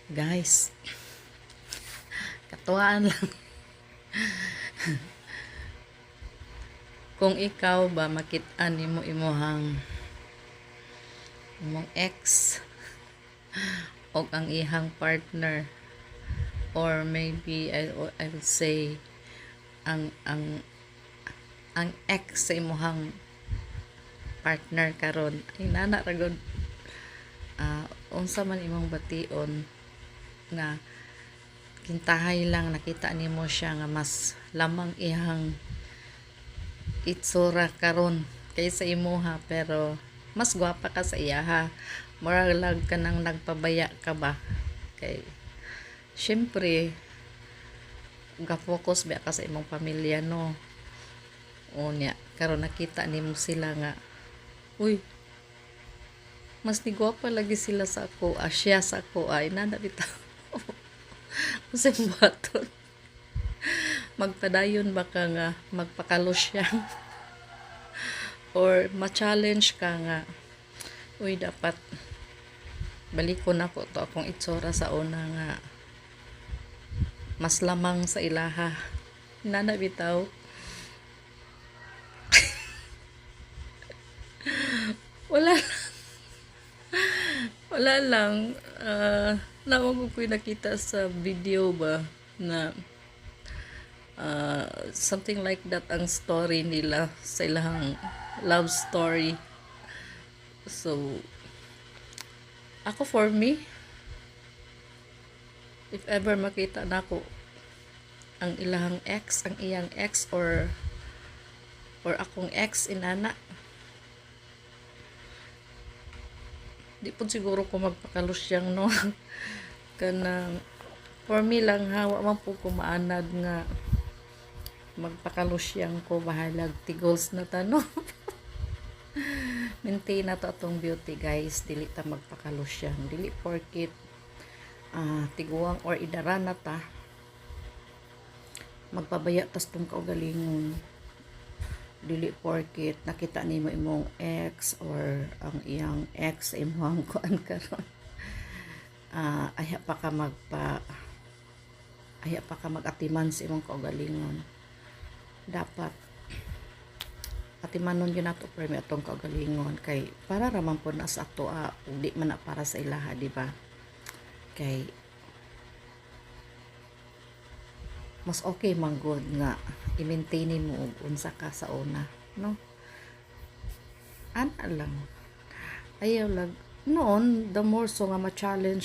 Guys, katuwaan lang. Kung ikaw ba makit-an nimo imong ex o ang ihang partner, or maybe I would say ang ex sa imong partner karon ay nana ra gud. Unsa man imong bation nga kintahay lang nakita nimo siya nga mas lamang ihang itsura karon kaysa imuha, pero mas gwapa ka sa iyaha, mura lang ka nang nagpabaya ka ba, kay syempre ga-focus ba ka sa imong pamilya, no? Unya karon nakita nimo sila nga, uy, mas ni gwapa lagi sila sa ako, siya sa ako, ay nana bitaw. Kasi baton magpadayon ba ka nga magpakalusyang or ma-challenge ka nga, uy, dapat balikon ako to akong itsura sa una nga mas lamang sa ilaha, nana bitaw. wala wala lang, naman ko nakita sa video ba na something like that ang story nila sa ilang love story. So ako, for me, if ever makita nako ang ilang ex, ang iyang ex, or akong ex inana, di po siguro ko magpakalusyang, no? Kanang for me lang ha, wa man po ko maanad nga magpakalusyang ko, bahalag tigols na tano. Maintain na to atong beauty, guys, dili ta magpakalusyang, dili porkit tiguang or idara na ta magpabaya tas tong kaugalingon, dili porkit nakita nimo imong ex or ang iyang ex sa imong kuan karon, aya pa ka magatiman sa imong kaugalingon. Dapat atimanon yun nato premi atong kaugalingon, kay para raman po na sa ato, di man na para sa ilaha, di ba? Kay mas okay man good nga i-maintain mo og unsa ka sa una, no? Ana lang ayaw lang noon, the more so nga ma-challenge